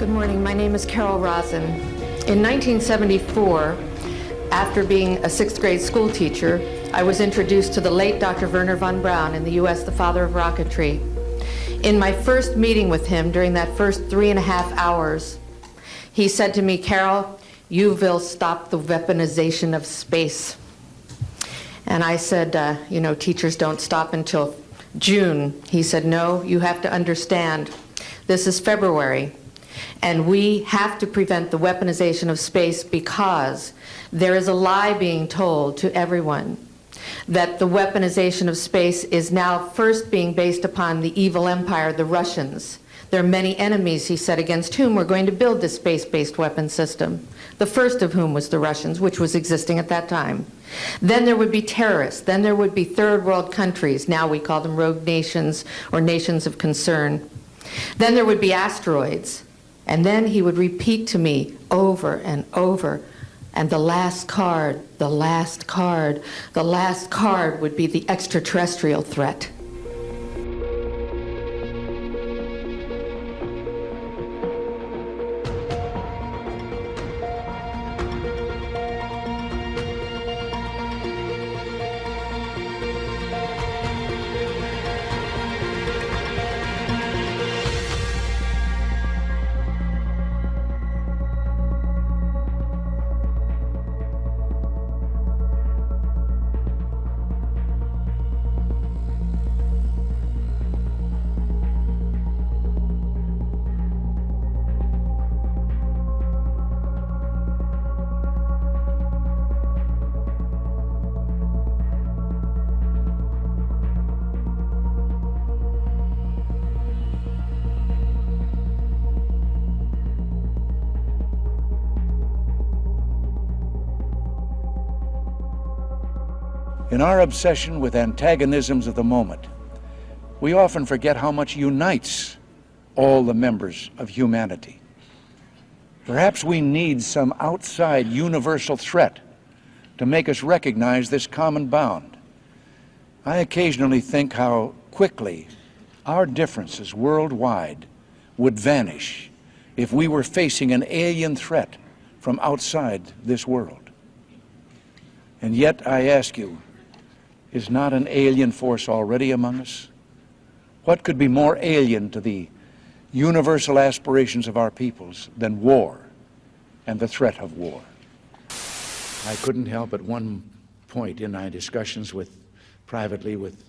Good morning. My name is Carol Rosen. In 1974, after being a sixth grade school teacher, I was introduced to the late Dr. Wernher von Braun in the U.S., the father of rocketry. In my first meeting with him, during that first 3.5 hours, he said to me, Carol, you will stop the weaponization of space. And I said, teachers don't stop until June. He said, no, you have to understand, this is February. And we have to prevent the weaponization of space because there is a lie being told to everyone that the weaponization of space is now first being based upon the evil empire, the Russians. There are many enemies, he said, against whom we're going to build this space-based weapon system, the first of whom was the Russians, which was existing at that time. Then there would be terrorists. Then there would be third world countries. Now we call them rogue nations or nations of concern. Then there would be asteroids. And then he would repeat to me over and over, and the last card, the last card, the last card would be the extraterrestrial threat. In our obsession with antagonisms of the moment, we often forget how much unites all the members of humanity. Perhaps we need some outside universal threat to make us recognize this common bond. I occasionally think how quickly our differences worldwide would vanish if we were facing an alien threat from outside this world. And yet, I ask you, is not an alien force already among us? What could be more alien to the universal aspirations of our peoples than war and the threat of war? I couldn't help at one point in my discussions privately with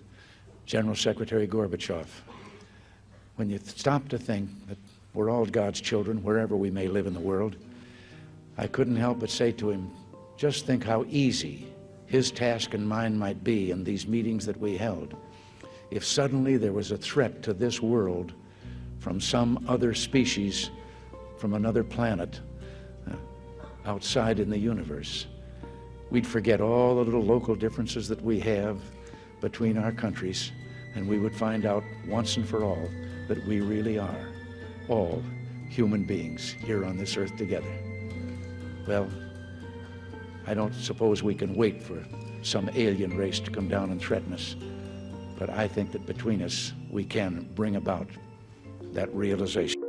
General Secretary Gorbachev, when you stop to think that we're all God's children wherever we may live in the world, I couldn't help but say to him, just think how easy his task and mine might be in these meetings that we held if suddenly there was a threat to this world from some other species from another planet outside in the universe. We'd forget all the little local differences that we have between our countries, and we would find out once and for all that we really are all human beings here on this earth together. Well, I don't suppose we can wait for some alien race to come down and threaten us, but I think that between us we can bring about that realization.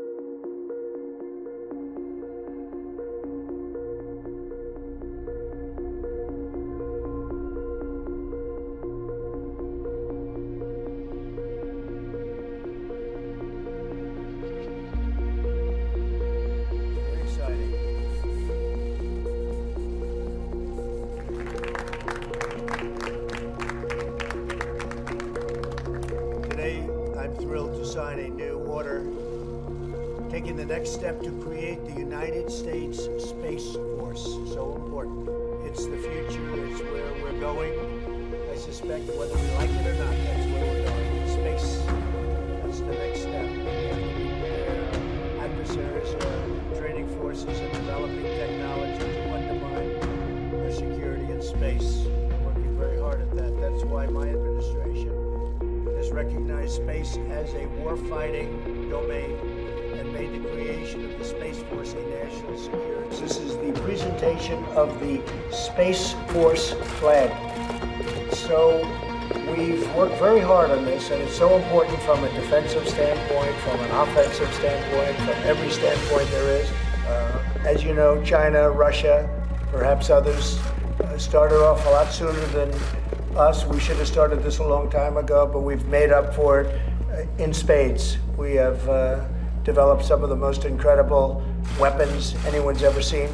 Sign a new order, taking the next step to create the United States Space Force. So important. It's the future. It's where we're going. I suspect whether we like it or not, that's where we're going. Space. That's the next step. Adversaries are training forces and developing technology to undermine our security in space. We're working very hard at that. That's why my administration has recognized space as a war-fighting domain and made the creation of the Space Force a national security. This is the presentation of the Space Force flag. It's so We've worked very hard on this, and it's so important from a defensive standpoint, from an offensive standpoint, from every standpoint there is. As you know, China, Russia, perhaps others started off a lot sooner than us. We should have started this a long time ago, but we've made up for it in spades. We have developed some of the most incredible weapons anyone's ever seen.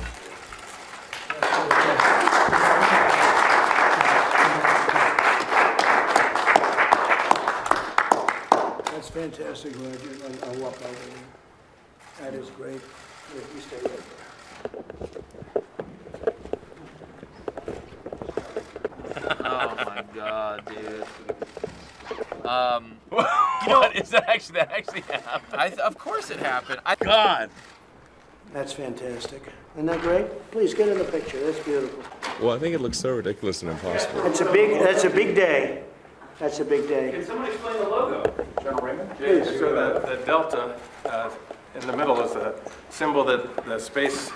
That's fantastic, Roger. I'll walk over there. That is great. Here, you stay right there. Oh my God, dude. What is that actually? That actually happened? Of course it happened. God. That's fantastic. Isn't that great? Please get in the picture. That's beautiful. Well, I think it looks so ridiculous and impossible. That's a big day. That's a big day. Can someone explain the logo, General Raymond? Please. So the delta in the middle is a symbol that the space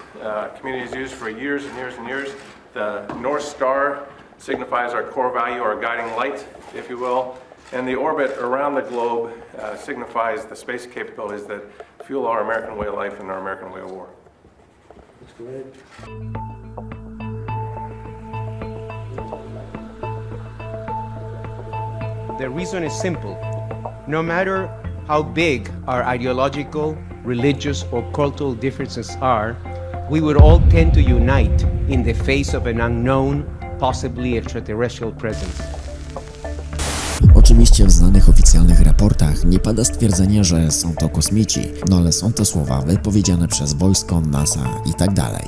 community has used for years and years and years. The North Star signifies our core value, our guiding light, if you will. And the orbit around the globe signifies the space capabilities that fuel our American way of life and our American way of war. That's great. The reason is simple. No matter how big our ideological, religious, or cultural differences are, we would all tend to unite in the face of an unknown, possibly extraterrestrial presence. Oczywiście w znanych oficjalnych raportach nie pada stwierdzenie, że są to kosmici, no ale są to słowa wypowiedziane przez wojsko, NASA i tak dalej.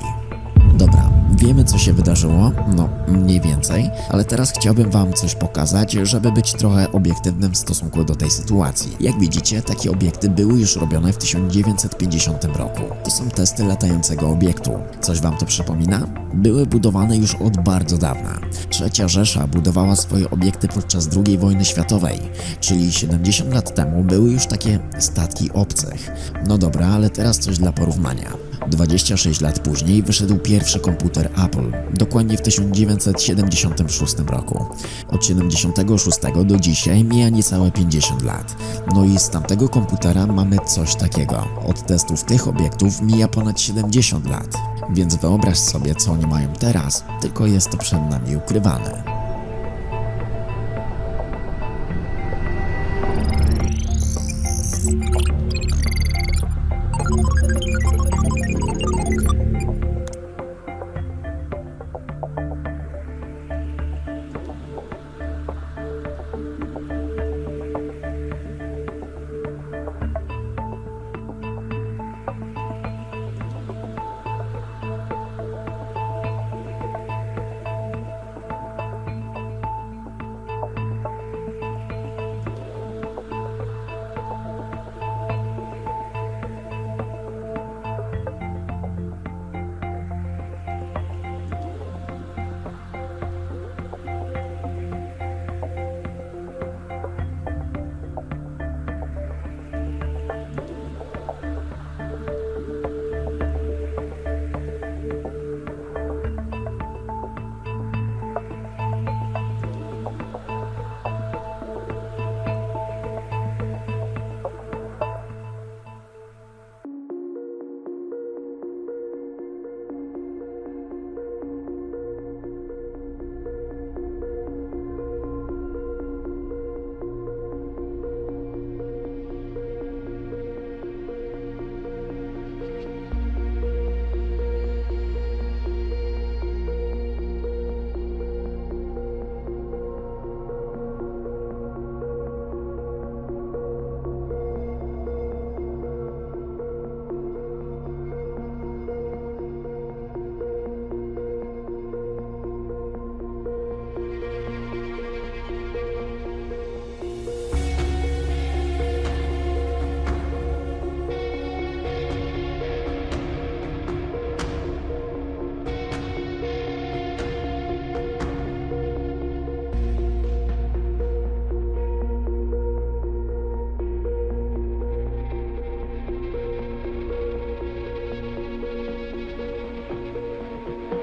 Dobra, wiemy co się wydarzyło, no mniej więcej, ale teraz chciałbym wam coś pokazać, żeby być trochę obiektywnym w stosunku do tej sytuacji. Jak widzicie, takie obiekty były już robione w 1950 roku. To są testy latającego obiektu. Coś wam to przypomina? Były budowane już od bardzo dawna. Trzecia Rzesza budowała swoje obiekty podczas II wojny światowej, czyli 70 lat temu były już takie statki obcych. No dobra, ale teraz coś dla porównania. 26 lat później wyszedł pierwszy komputer Apple, dokładnie w 1976 roku. Od 76 do dzisiaj mija niecałe 50 lat. No i z tamtego komputera mamy coś takiego. Od testów tych obiektów mija ponad 70 lat. Więc wyobraź sobie, co oni mają teraz, tylko jest to przed nami ukrywane.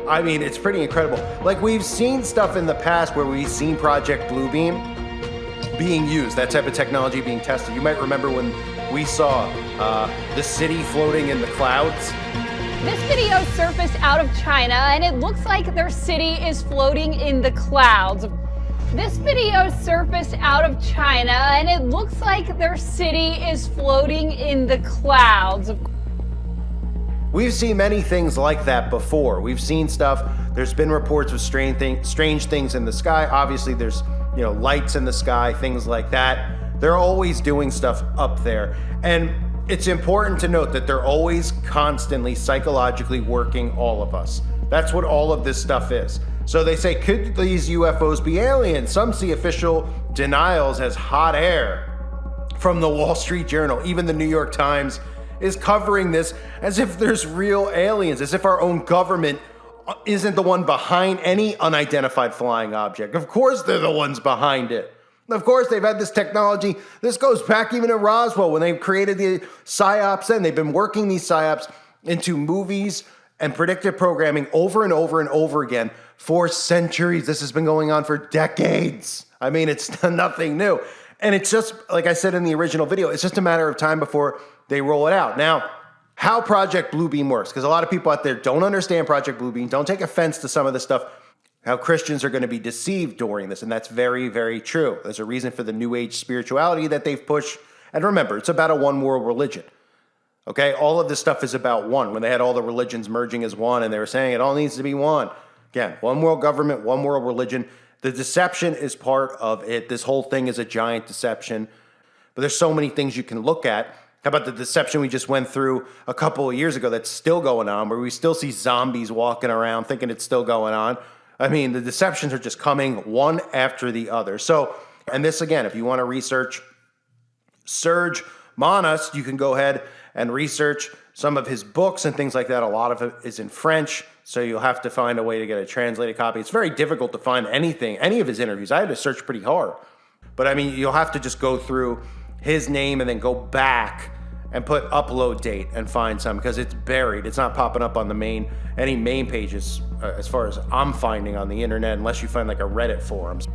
I mean, it's pretty incredible. Like, we've seen stuff in the past where we've seen Project Bluebeam, being used, that type of technology being tested. You might remember when we saw the city floating in the clouds. This video surfaced out of China, and it looks like their city is floating in the clouds. This video surfaced out of China, and it looks like their city is floating in the clouds. We've seen many things like that before. We've seen stuff, there's been reports of strange things in the sky. Obviously, there's lights in the sky, things like that. They're always doing stuff up there. And it's important to note that they're always constantly psychologically working all of us. That's what all of this stuff is. So they say, could these UFOs be aliens? Some see official denials as hot air from the Wall Street Journal. Even the New York Times is covering this as if there's real aliens, as if our own government isn't the one behind any unidentified flying object. Of course they're the ones behind it. Of course they've had this technology. This goes back even to Roswell when they created the PSYOPs then. They've been working these PSYOPs into movies and predictive programming over and over and over again for centuries. This has been going on for decades. I mean, it's nothing new. And it's just, like I said in the original video, it's just a matter of time before they roll it out. Now, how Project Bluebeam works, because a lot of people out there don't understand Project Bluebeam, don't take offense to some of this stuff, how Christians are going to be deceived during this. And that's very, very true. There's a reason for the New Age spirituality that they've pushed. And remember, it's about a one world religion. Okay, all of this stuff is about one. When they had all the religions merging as one and they were saying it all needs to be one. Again, one world government, one world religion. The deception is part of it. This whole thing is a giant deception. But there's so many things you can look at. How about the deception we just went through a couple of years ago that's still going on, where we still see zombies walking around thinking it's still going on? I mean, the deceptions are just coming one after the other. So, and this again, if you want to research Serge Manas, you can go ahead and research some of his books and things like that. A lot of it is in French, so you'll have to find a way to get a translated copy. It's very difficult to find anything, any of his interviews. I had to search pretty hard. But I mean, you'll have to just go through his name and then go back and put upload date and find some, because it's buried. It's not popping up on any main pages as far as I'm finding on the internet, unless you find like a Reddit forums.